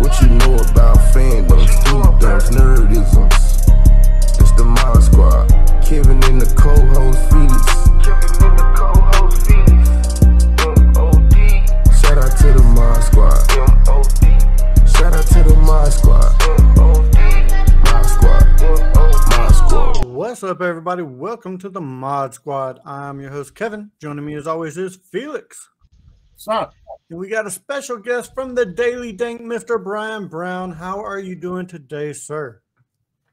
What you know about fandoms, geekdoms, nerdisums? It's the Mod Squad. Kevin and the co-host Felix. Shout out to the Mod Squad. Shout out to the Mod Squad. Mod Squad. Mod Squad. What's up, everybody? Welcome to the Mod Squad. I'm your host, Kevin. Joining me as always is Felix. What's up? And we got a special guest from the Daily Dank, Mr. Brian Brown. How are you doing today, sir?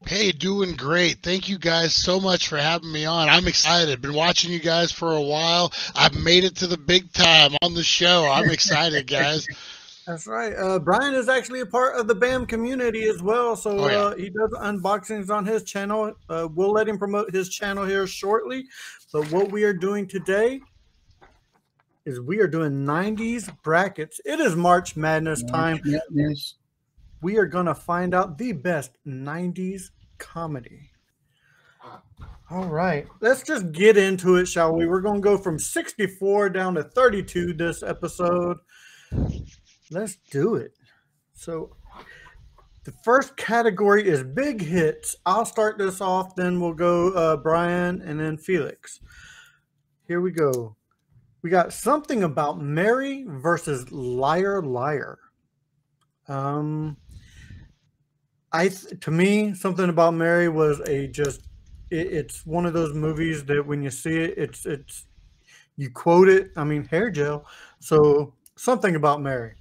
Hey, doing great. Thank you guys so much for having me on. I'm excited. Been watching you guys for a while. I've made it to the big time on the show. I'm excited, guys. That's right. Brian is actually a part of the BAM community as well. So he does unboxings on his channel. We'll let him promote his channel here shortly. But what we are doing today is we are doing 90s brackets. It is March Madness time. Yes. We are going to find out the best 90s comedy. All right. Let's just get into it, shall we? We're going to go from 64 down to 32 this episode. Let's do it. So the first category is big hits. I'll start this off, then we'll go Brian and then Felix. Here we go. We got Something About Mary versus Liar Liar. To me, Something About Mary was it's one of those movies that when you see it, it's you quote it. I mean, hair gel. So Something About Mary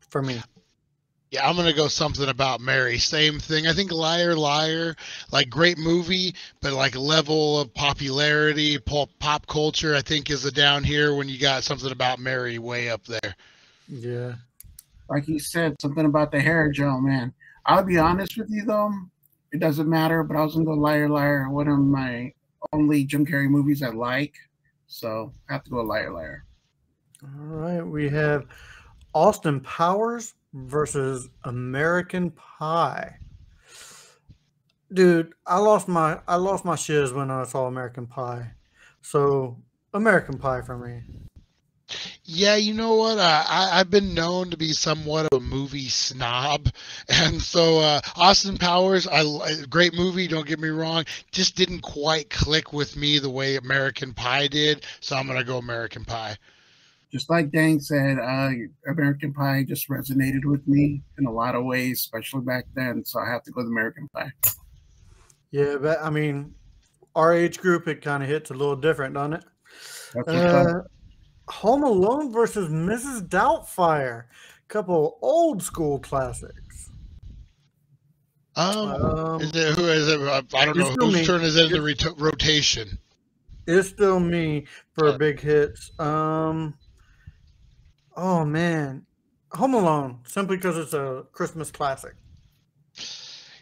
for me. Yeah, I'm going to go Something About Mary. Same thing. I think Liar Liar, like great movie, but like level of popularity, pop culture, I think is down here when you got Something About Mary way up there. Yeah. Like you said, something about the hair gel, man. I'll be honest with you, though. It doesn't matter, but I was going to go Liar Liar, one of my only Jim Carrey movies I like. So I have to go Liar Liar. All right. We have Austin Powers versus American Pie. Dude, I lost my shiz when I saw American Pie. So American Pie for me. Yeah, you know what? I've been known to be somewhat of a movie snob, and so Austin Powers, great movie. Don't get me wrong, just didn't quite click with me the way American Pie did. So I'm gonna go American Pie. Just like Dank said, American Pie just resonated with me in a lot of ways, especially back then. So I have to go with American Pie. Yeah, but I mean, our age group, it kind of hits a little different, doesn't it? That's Home Alone versus Mrs. Doubtfire. Couple old school classics. Who is it? I don't know whose turn is it in the rotation. It's still me for big hits. Oh man, Home Alone, simply because it's a Christmas classic.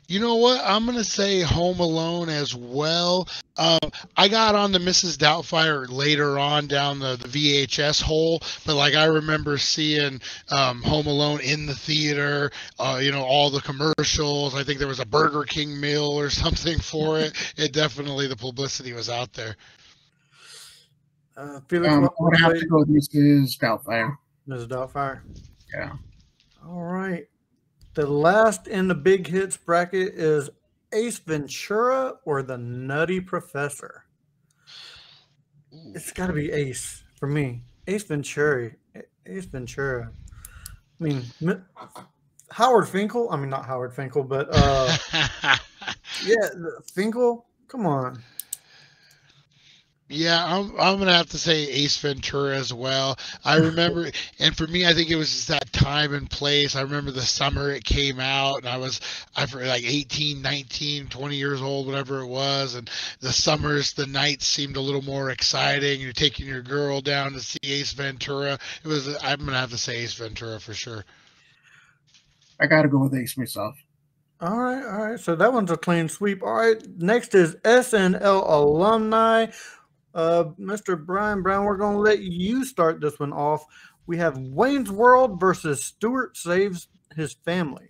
You know what? I'm going to say Home Alone as well. I got on the Mrs. Doubtfire later on down the VHS hole, but like I remember seeing Home Alone in the theater, all the commercials. I think there was a Burger King meal or something for it. Definitely the publicity was out there. Felix, I would have to go with Mrs. Doubtfire. Mrs. Doubtfire. Yeah. All right. The last in the big hits bracket is Ace Ventura or the Nutty Professor. It's got to be Ace for me. Ace Ventura. Ace Ventura. I mean, Howard Finkel. I mean, not Howard Finkel, but yeah, Finkel. Come on. Yeah, I'm gonna have to say Ace Ventura as well. I remember, and for me, I think it was just that time and place. I remember the summer it came out, and I was like 18, 19, 20 years old, whatever it was, and the nights seemed a little more exciting. You're taking your girl down to see Ace Ventura. I'm gonna have to say Ace Ventura for sure. I gotta go with Ace myself. All right. So that one's a clean sweep. All right, next is SNL alumni. Mr. Brian Brown, we're going to let you start this one off. We have Wayne's World versus Stuart Saves His Family.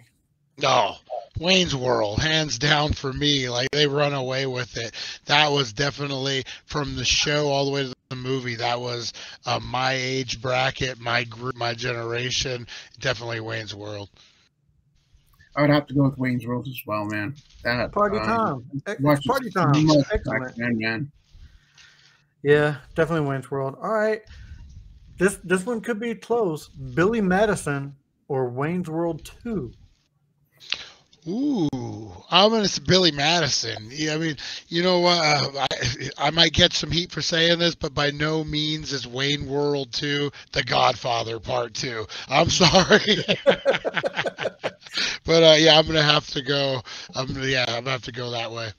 No, Wayne's World, hands down for me. Like, they run away with it. That was definitely from the show all the way to the movie. That was my age bracket, my group, my generation. Definitely Wayne's World. I would have to go with Wayne's World as well, man. That Party time. watched Party it time. so much back Excellent. then, man. Yeah, definitely Wayne's World. All right. This one could be close. Billy Madison or Wayne's World 2. Ooh, I'm gonna say Billy Madison. Yeah, I mean, you know what? I might catch some heat for saying this, but by no means is Wayne World 2 The Godfather Part 2. I'm sorry, but yeah, I'm gonna have to go. I'm gonna have to go that way.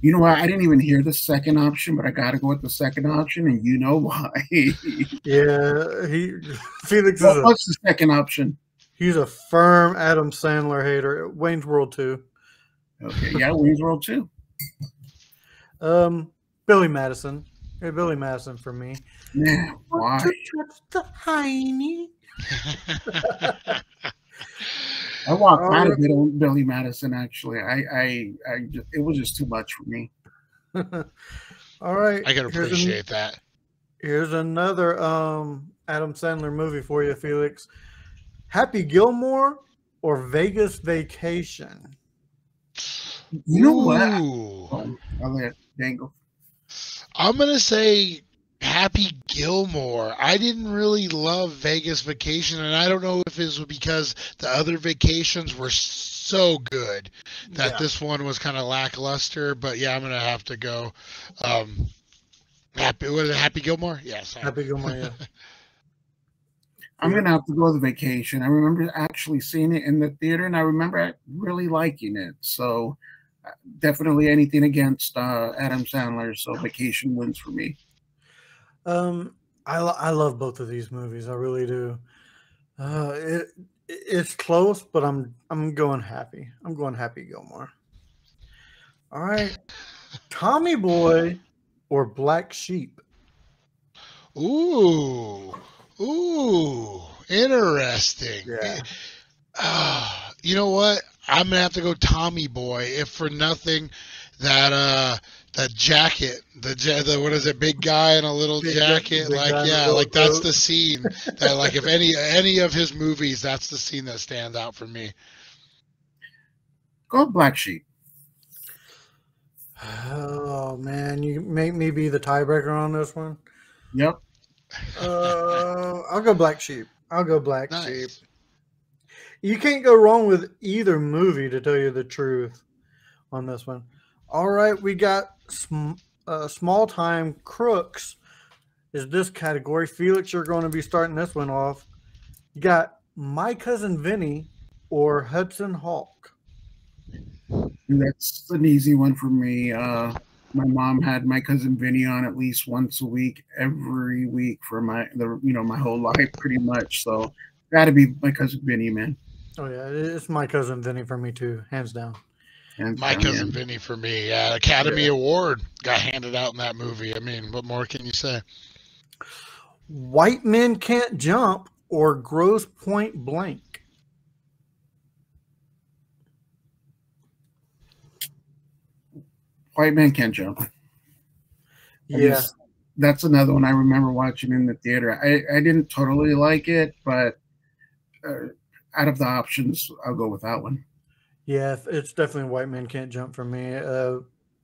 You know what? I didn't even hear the second option, but I got to go with the second option, and you know why. Yeah, Felix What's the second option? He's a firm Adam Sandler hater. Wayne's World 2. Okay, yeah, Wayne's World 2. Billy Madison. Hey, Billy Madison for me. Yeah, why? To touch the hiney. I walked out of it on Billy Madison. Actually, it was just too much for me. All right, I can appreciate that. Here's another Adam Sandler movie for you, Felix. Happy Gilmore or Vegas Vacation? You know what? I'll let Dank go. I'm gonna say Happy Gilmore. I didn't really love Vegas Vacation, and I don't know if it was because the other vacations were so good that this one was kind of lackluster. But yeah, I'm gonna have to go. Happy Gilmore? Yes. Happy Gilmore. Yeah. I'm going to have to go with Vacation. I remember actually seeing it in the theater, and I remember really liking it. So definitely anything against Adam Sandler. So Vacation wins for me. I love both of these movies. I really do. It's close, but I'm going Happy. I'm going Happy Gilmore. All right. Tommy Boy or Black Sheep? Ooh, interesting. Yeah. You know what? I'm gonna have to go Tommy Boy, if for nothing that jacket, the what is it, big guy in a little jacket, that's the scene that, like, if any of his movies, that's the scene that stands out for me. Go Black Sheep. Oh man, you make me be the tiebreaker on this one. Yep. I'll go Black Sheep. Nice. Sheep. You can't go wrong with either movie, to tell you the truth, on this one. All right, we got Small Time Crooks. Is this category? Felix, you're going to be starting this one off. You got My Cousin Vinny or Hudson Hawk. That's an easy one for me. My mom had My Cousin Vinny on at least once a week, every week for my whole life, pretty much. So, got to be My Cousin Vinny, man. Oh yeah, it's My Cousin Vinny for me too, hands down. My Cousin Vinny for me. Yeah, Academy Award got handed out in that movie. I mean, what more can you say? White Men Can't Jump or Grosse Point Blank? White Man Can't Jump. That's another one I remember watching in the theater. I didn't totally like it, but out of the options, I'll go with that one. Yeah, it's definitely White Men Can't Jump for me.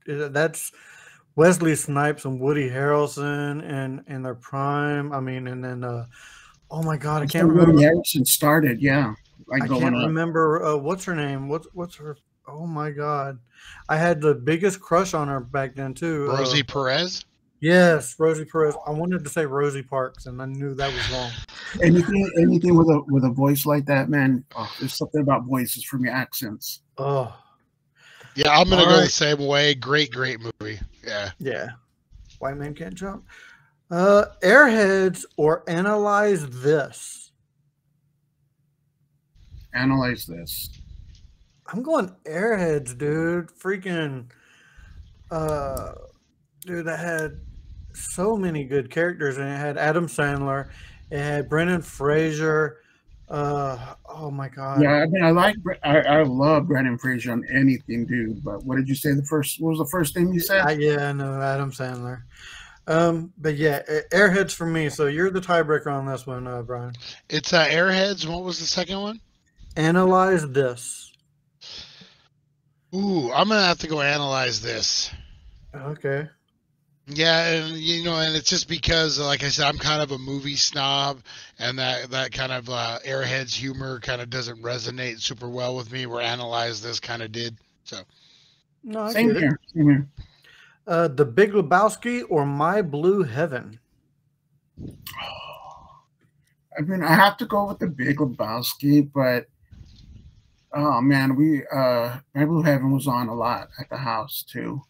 That's Wesley Snipes and Woody Harrelson in their prime. I mean, and then oh my God, I can't remember. Woody Harrelson started, yeah. I can't remember what's her name. What's her? Oh my God, I had the biggest crush on her back then too. Rosie Perez. Yes, Rosie Perez. I wanted to say Rosie Parks, and I knew that was wrong. Anything with a voice like that, man. Oh, there's something about voices for me, accents. Oh, yeah, I'm gonna go the same way. Great movie. Yeah. White Man Can't Jump. Airheads or Analyze This? Analyze This. I'm going Airheads, dude. Freaking, dude, that had so many good characters, and it had Adam Sandler, it had Brendan Fraser. Oh my God. Yeah, I mean, I love Brendan Fraser on anything, dude. But what did you say? What was the first thing you said? Yeah, no, Adam Sandler. But yeah, Airheads for me. So you're the tiebreaker on this one, Brian. It's Airheads. What was the second one? Analyze this. Ooh, I'm gonna have to go analyze this. Okay. Yeah, and and it's just because, like I said, I'm kind of a movie snob, and that kind of Airheads humor kind of doesn't resonate super well with me. Where Analyze This kind of did. So No, I Same get it. here. Same here. The Big Lebowski or My Blue Heaven? I mean, I have to go with the Big Lebowski, but oh man, My Blue Heaven was on a lot at the house too.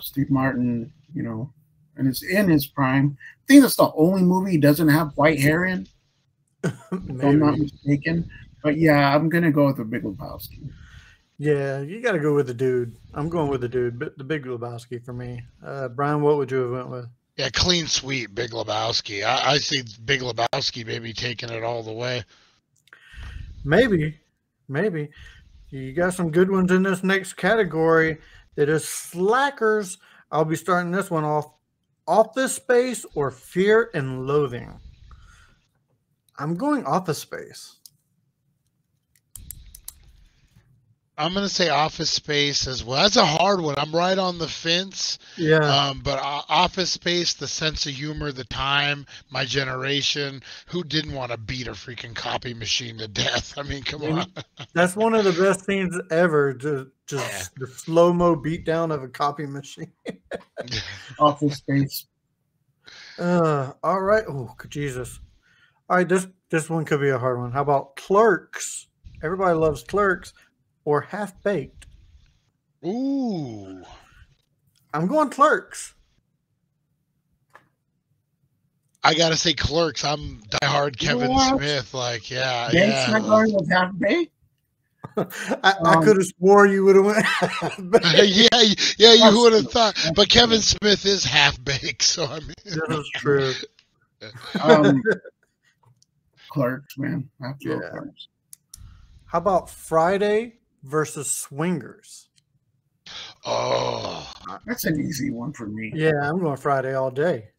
Steve Martin, and it's in his prime. I think that's the only movie he doesn't have white hair in, if I'm not Maybe. mistaken. But yeah, I'm gonna go with the Big Lebowski. Yeah, you got to go with the dude. I'm going with the dude, but the Big Lebowski for me. Brian, what would you have went with? yeah, clean sweep, Big Lebowski. I see Big Lebowski maybe taking it all the way. Maybe. You got some good ones in this next category. It is slackers. I'll be starting this one off. Office Space or Fear and Loathing? I'm going Office Space. I'm gonna say Office Space as well. That's a hard one. I'm right on the fence. Yeah. But Office Space, the sense of humor, the time, my generation, who didn't want to beat a freaking copy machine to death? I mean, come on. That's one of the best scenes ever. Just the slow-mo beatdown of a copy machine. Office Space. All right. Oh, Jesus. All right, this one could be a hard one. How about Clerks? Everybody loves Clerks or Half Baked. Ooh. I'm going Clerks. I gotta say Clerks. I'm diehard Kevin What? Smith. Like, yeah, Danks yeah. not going with Half Baked. I could have swore you would have went Half Baked. yeah, you would have thought. But Kevin Smith is half baked, so I mean. This is true. Clerks, man. I have to go Yeah. Clerks. How about Friday versus Swingers? Oh, That's an easy one for me. Yeah, I'm going Friday all day.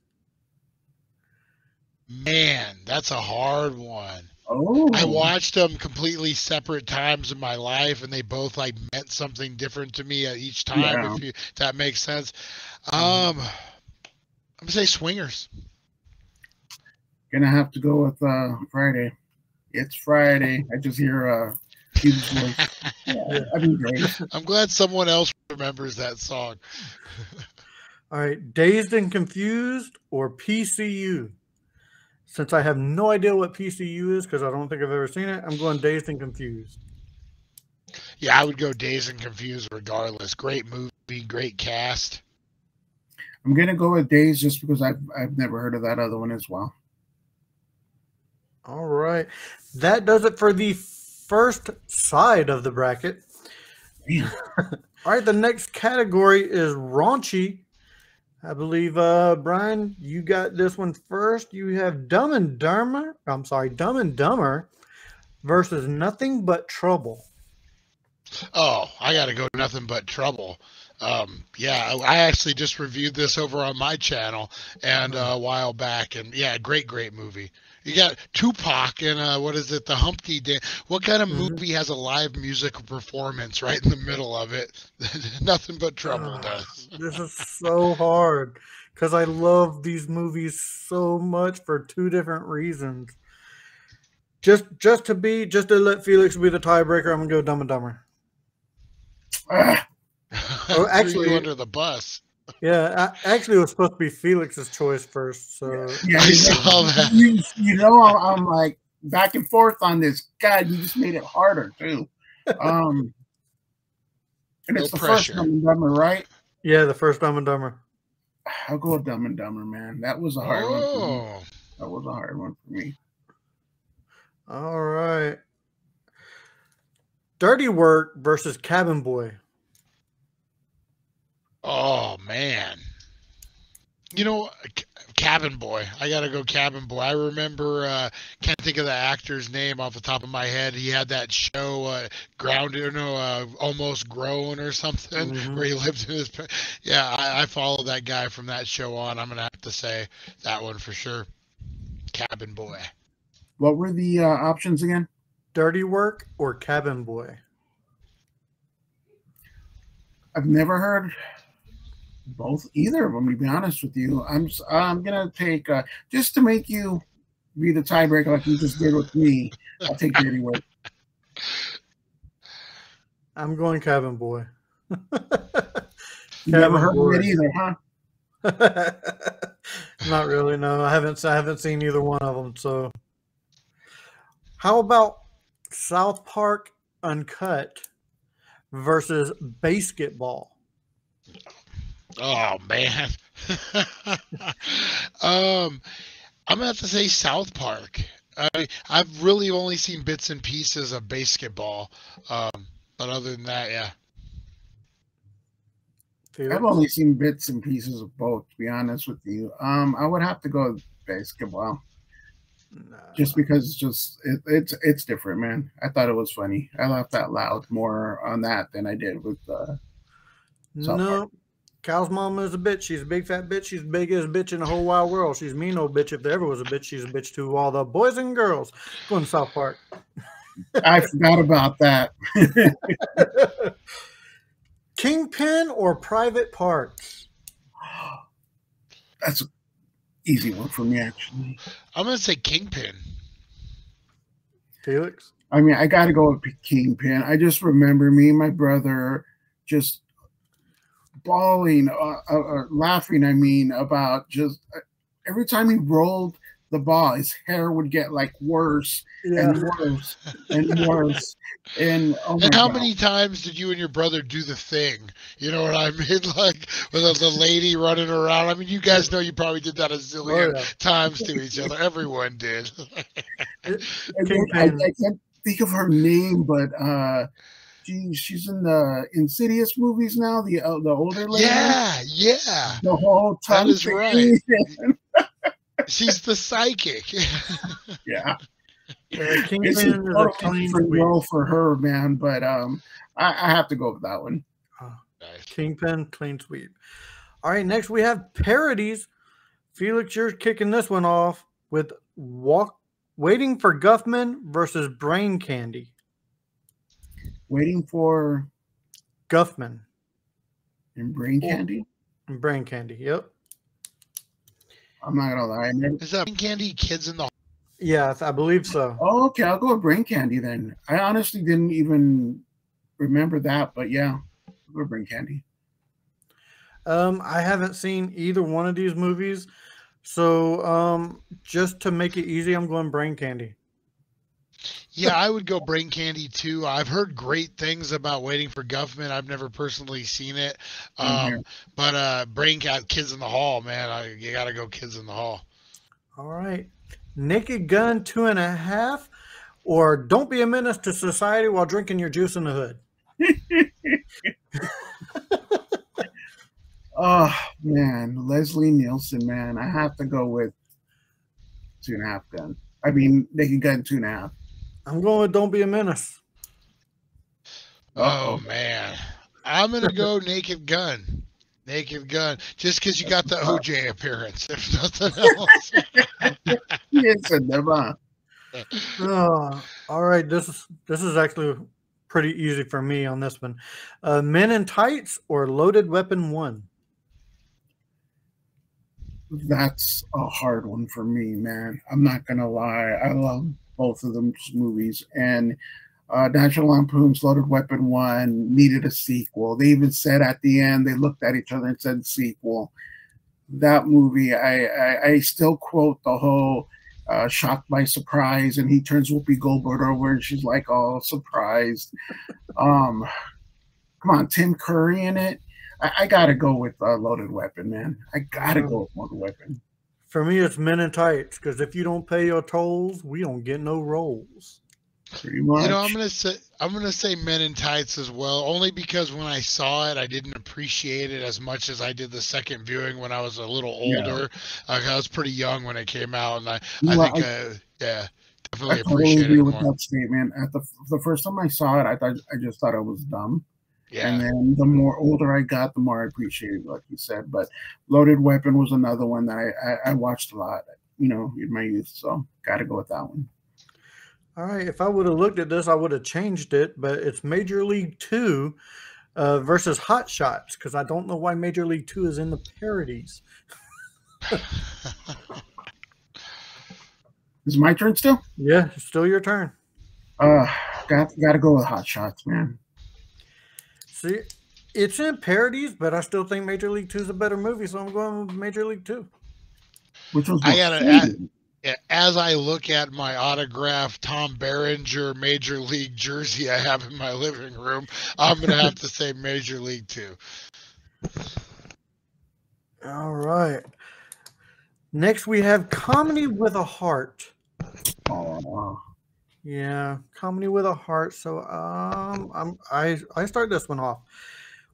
man, that's a hard one. Oh, I watched them completely separate times in my life, and they both like meant something different to me at each time. Yeah. If that makes sense. I'm gonna say Swingers. Gonna have to go with Friday. It's Friday. I just hear Cube's voice. Yeah, I mean, great. I'm glad someone else remembers that song. All right, Dazed and Confused or PCU? Since I have no idea what PCU is because I don't think I've ever seen it, I'm going Dazed and Confused. Yeah, I would go Dazed and Confused regardless. Great movie, great cast. I'm gonna go with Days just because I've never heard of that other one as well. All right, that does it for the first side of the bracket. Man. All right, the next category is raunchy. I believe, Brian, you got this one first. You have Dumb and Dumber. I'm sorry, Dumb and Dumber versus Nothing But Trouble. Oh, I got to go Nothing But Trouble. Yeah, I actually just reviewed this over on my channel and a while back, and yeah, great movie. You got Tupac and what is it, the Humpty Dance? What kind of movie has a live music performance right in the middle of it? Nothing But Trouble does. This is so hard because I love these movies so much for two different reasons. Just to let Felix be the tiebreaker, I'm gonna go Dumb and Dumber. Oh, actually- you under the bus. Yeah, actually, it was supposed to be Felix's choice first. So Yeah, I saw that. I'm like back and forth on this. God, you just made it harder too. And it's No the pressure. first Dumb and Dumber, right? yeah, the first Dumb and Dumber. I'll go with Dumb and Dumber, man. That was a hard one for me. Oh, That was a hard one for me. All right. Dirty Work versus Cabin Boy. oh man. You know, Cabin Boy. I gotta go Cabin Boy. I remember, can't think of the actor's name off the top of my head. He had that show, Grounded, Almost Grown or something, where he lived in his. Yeah, I followed that guy from that show on. I'm gonna have to say that one for sure. Cabin Boy. What were the options again? Dirty Work or Cabin Boy? I've never heard either of them, to be honest with you. I'm gonna take just to make you be the tiebreaker like you just did with me. I'll take Dirty Work. I'm going Cabin Boy. You never heard of it either, huh? Not really. No, I haven't seen either one of them. So, how about South Park Uncut versus Basketball? Oh man. I'm gonna have to say South Park. I've really only seen bits and pieces of Basketball, but other than that, yeah. Felix? I've only seen bits and pieces of both, to be honest with you. I would have to go with Basketball. No. Just because it's different, man. I thought it was funny. I laughed out loud more on that than I did with South Park. Cal's mama is a bitch. She's a big fat bitch. She's the biggest bitch in the whole wide world. She's a mean old bitch. If there ever was a bitch, she's a bitch to all the boys and girls. Going to South Park. I forgot about that. Kingpin or Private Parts? That's an easy one for me, actually. I'm gonna say Kingpin. Felix? I mean, I got to go with Kingpin. I just remember me and my brother just bawling, laughing. I mean, about just every time he rolled the ball, his hair would get like worse and worse and worse. And oh my how God. many times did you and your brother do the thing? You know what I mean? Like with the lady running around. I mean, you guys know you probably did that a zillion times to each other. Everyone did. I can't think of her name, but she's in the Insidious movies now. The older lady. Yeah. The whole time. That is right. She's the psychic. Yeah. Kingpin It's is a clean sweep role for her, man. But I have to go with that one. Nice. Kingpin, clean sweep. All right, next we have parodies. Felix, you're kicking this one off with Waiting for Guffman versus Brain Candy. Waiting for Guffman. And Brain Candy? And Brain Candy, yep. I'm not gonna lie. Is that Brain Candy Kids in the Hall? Yeah, I believe so. Oh, okay. I'll go with Brain Candy then. I honestly didn't even remember that, but yeah, I'll go with Brain Candy. I haven't seen either one of these movies, so just to make it easy, I'm going Brain Candy. Yeah, I would go Brain Candy too. I've heard great things about Waiting for Guffman. I've never personally seen it, but Brain Kids in the Hall, man, you got to go Kids in the Hall. All right, Naked Gun 2.5, or Don't Be a Menace to Society while drinking your juice in the hood. Oh man, Leslie Nielsen, man, I have to go with 2.5 Gun. I mean, Naked Gun 2.5. I'm going with Don't Be a Menace. Oh man, I'm gonna go Naked Gun. Naked Gun, just because you got the OJ appearance, if nothing else. Yes, never. All right, this is actually pretty easy for me on this one. Men in Tights or Loaded Weapon 1? That's a hard one for me, man. I'm not gonna lie. I love both of them movies, and National Lampoon's Loaded Weapon 1 needed a sequel. They even said at the end, they looked at each other and said sequel. That movie, I still quote the whole shocked by surprise, and he turns Whoopi Goldberg over and she's like all surprised. Come on, Tim Curry in it. I gotta go with Loaded Weapon, man. I gotta go with Loaded Weapon. For me, it's Men in Tights, because if you don't pay your tolls, we don't get no rolls. Pretty much. You know, I'm gonna say Men in Tights as well, only because when I saw it, I didn't appreciate it as much as I did the second viewing when I was a little older. I was pretty young when it came out, and I think definitely appreciate it more. With that statement. At the first time I saw it, I just thought it was dumb. Yeah. And then the more older I got, the more I appreciated, like you said. But Loaded Weapon was another one that I watched a lot, you know, in my youth. So got to go with that one. All right, if I would have looked at this, I would have changed it, but it's Major League 2 versus Hot Shots, because I don't know why Major League 2 is in the parodies. Is it my turn still? Yeah, it's still your turn. Got to go with Hot Shots, man. See, it's in parodies, but I still think Major League 2 is a better movie, so I'm going with Major League 2. Which was I gotta, as I look at my autographed Tom Berenger Major League jersey I have in my living room, I'm gonna have to say Major League 2. All right. Next, we have Comedy with a Heart. Oh, Yeah, Comedy with a Heart. So I start this one off.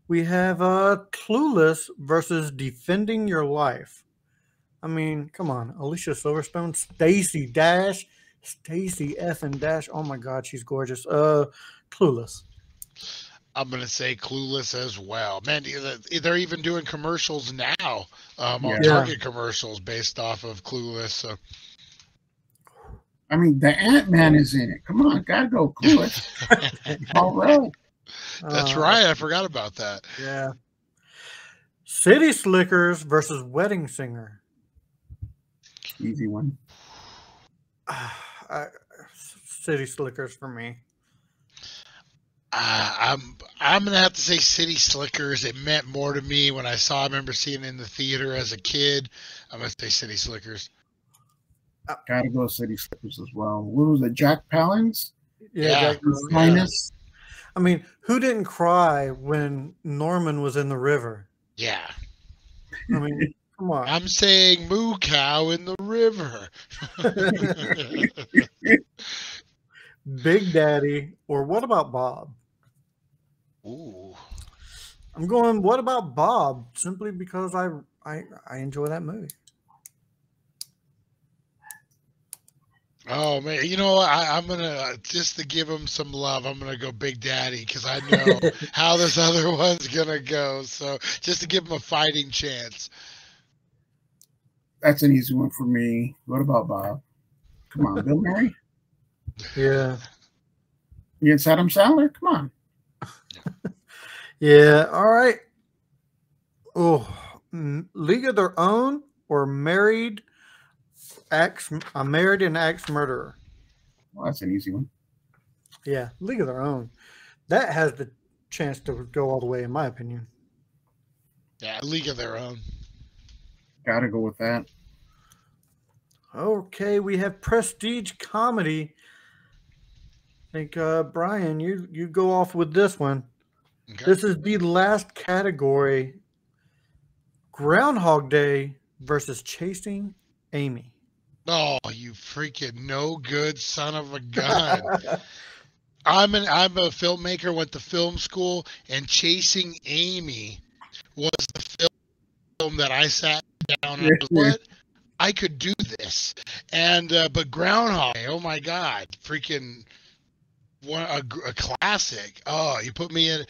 We have Clueless versus Defending Your Life. I mean, come on, Alicia Silverstone, Stacey effing Dash. Oh my God, she's gorgeous. Clueless. I'm gonna say Clueless as well. Man, they're even doing commercials now, on Target commercials based off of Clueless. So, I mean, the Ant-Man is in it. Come on, gotta go Clueless. All right. That's right. I forgot about that. Yeah. City Slickers versus Wedding Singer. Easy one. City Slickers for me. I'm gonna have to say City Slickers. It meant more to me when I remember seeing it in the theater as a kid. I'm gonna say City Slickers. Gotta go City Slickers as well. What was it? Jack Palance? Yeah. Jack Palance. I mean, who didn't cry when Norman was in the river? Yeah. I mean, come on. I'm saying moo cow in the river. Big Daddy, or What About Bob? Ooh. I'm going What About Bob, simply because I enjoy that movie. Oh man, you know what? I'm gonna just to give him some love. I'm gonna go Big Daddy because I know how this other one's gonna go. So just to give him a fighting chance. That's an easy one for me. What about Bob? Come on, Bill Murray. Yeah. Against Adam Sandler? Come on. Yeah. All right. Oh, League of Their Own or Married and Axe Murderer. Well, that's an easy one. Yeah, League of Their Own. That has the chance to go all the way, in my opinion. Yeah, League of Their Own. Gotta go with that. Okay, we have Prestige Comedy. I think Brian, you go off with this one. Okay. This is the last category. Groundhog Day versus Chasing Amy. Oh, you freaking no good son of a gun. I'm a filmmaker, went to film school, and Chasing Amy was the film that I sat down and was, what? I could do this. And but Groundhog Day, oh my God, freaking a classic. Oh, you put me in.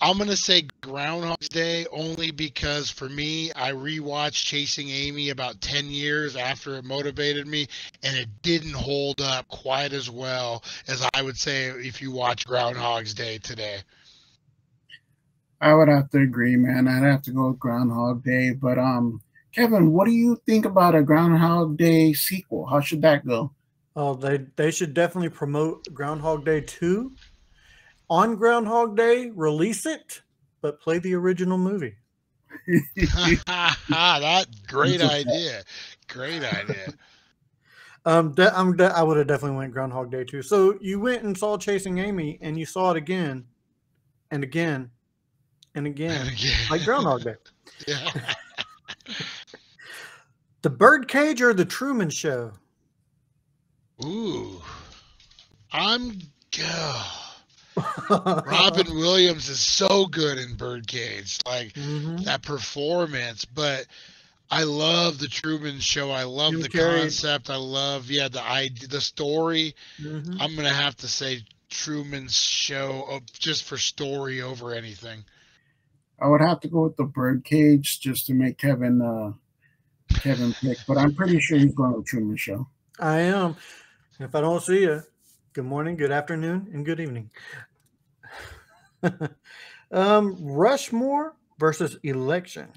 I'm going to say Groundhog Day only because for me, I rewatched Chasing Amy about 10 years after it motivated me, and it didn't hold up quite as well as I would say if you watch Groundhog's Day today. I would have to agree, man. I'd have to go with Groundhog Day. But Kevin, what do you think about a Groundhog Day sequel? How should that go? Oh, they should definitely promote Groundhog Day 2. On Groundhog Day, release it, but play the original movie. That great idea. Great idea. I would have definitely went Groundhog Day 2. So you went and saw Chasing Amy, and you saw it again, and again, and again, like Groundhog Day. Yeah. The Birdcage or the Truman Show? Ooh, Robin Williams is so good in Birdcage, like that performance. But I love the Truman Show. I love the concept. I love the story. I'm gonna have to say Truman's Show just for story over anything. I would have to go with the Birdcage just to make Kevin pick, but I'm pretty sure he's going with Truman Show. I am. If I don't see you, Good morning, good afternoon, and good evening. Rushmore versus Election.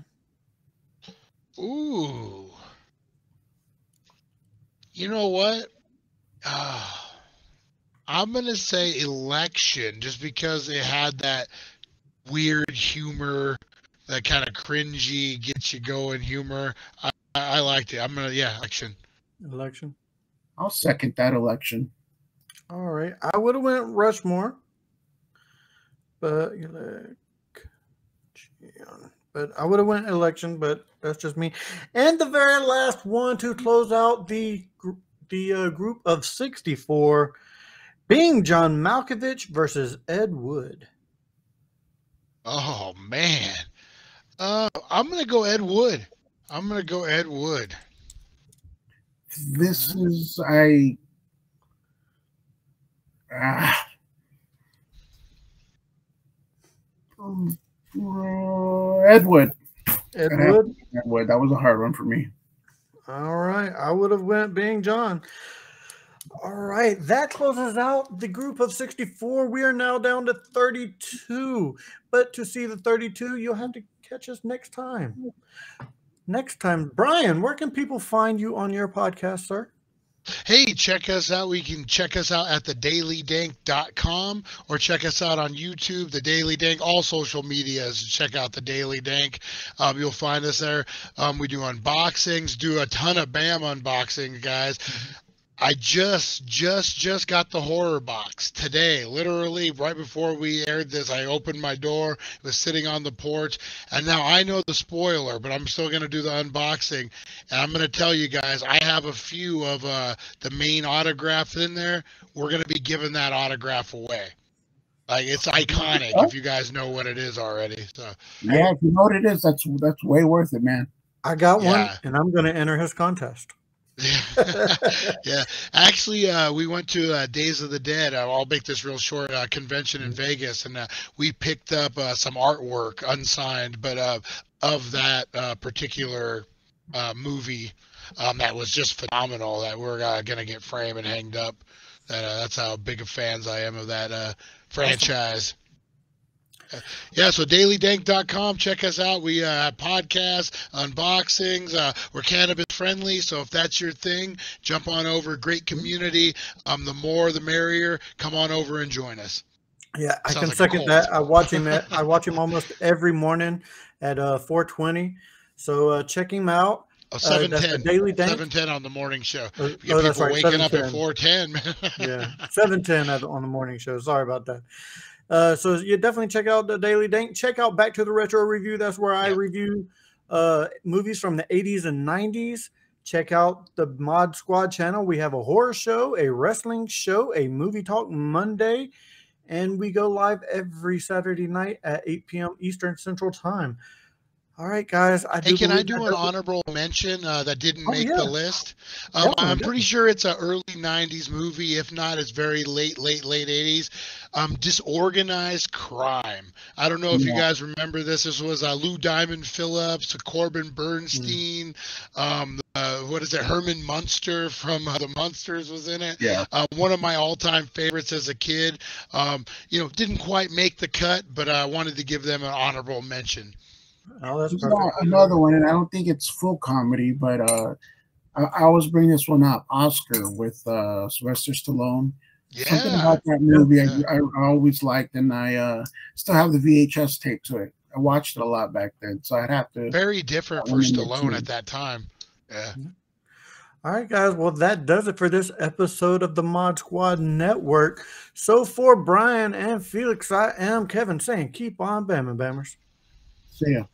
Ooh. You know what? I'm going to say Election just because it had that weird humor, that kind of cringy, gets you going humor. I liked it. Election. Election. I'll second that, Election. All right. I would have went Rushmore, but I would have went Election, but that's just me. And the very last one to close out the group of 64 being John Malkovich versus Ed Wood. Oh, man. I'm going to go Ed Wood. This is Ed Wood. Ed Wood? Ed Wood. That was a hard one for me. All right. I would have went being John. All right. That closes out the group of 64. We are now down to 32. But to see the 32, you'll have to catch us next time. Brian, where can people find you on your podcast, sir? Hey, check us out. You can check us out at thedailydank.com or check us out on YouTube, The Daily Dank, all social medias. Check out The Daily Dank. You'll find us there. We do unboxings, do a ton of BAM unboxing, guys. I just got the horror box today. Literally right before we aired this, I opened my door, it was sitting on the porch, and now I know the spoiler, but I'm still going to do the unboxing. And I'm going to tell you guys, I have a few of the main autographs in there. We're going to be giving that autograph away. Like, it's iconic if you guys know what it is already. So yeah, if you know what it is, that's way worth it, man. I got one, and I'm going to enter his contest. Yeah, actually, we went to Days of the Dead. I'll make this real short. Convention in Vegas, and we picked up some artwork, unsigned, but of that particular movie that was just phenomenal. That we're gonna get framed and hanged up. That's how big of fans I am of that franchise. Yeah, so dailydank.com. Check us out. We have podcasts, unboxings. We're cannabis friendly, so if that's your thing, jump on over. Great community. The more, the merrier. Come on over and join us. Yeah, I can second that. I watch him almost every morning at 4:20. So check him out. 7:10. Daily Dank. 7:10 on the morning show. You get people right, waking up at 4:10. Yeah, 7:10 on the morning show. Sorry about that. So you definitely check out the Daily Dank. Check out Back to the Retro Review. That's where I review movies from the 80s and 90s. Check out the Mod Squad channel. We have a horror show, a wrestling show, a movie talk Monday, and we go live every Saturday night at 8 p.m. Eastern Central Time. All right, guys. Can I do an honorable mention that didn't make the list? I'm pretty sure it's an early 90s movie. If not, it's very late 80s. Disorganized Crime. I don't know if you guys remember this. This was Lou Diamond Phillips, Corbin Bernstein. What is it? Herman Munster from The Munsters was in it. Yeah. One of my all-time favorites as a kid. Didn't quite make the cut, but I wanted to give them an honorable mention. Oh, that's another one, and I don't think it's full comedy, but I always bring this one up. Oscar with Sylvester Stallone. Yeah. Something about that movie I always liked, and I still have the VHS tape to it. I watched it a lot back then, so I'd have to. Very different for Stallone at that time. Yeah. All right, guys. Well, that does it for this episode of the Mod Squad Network. So for Brian and Felix, I am Kevin saying keep on bamming, bammers. See ya.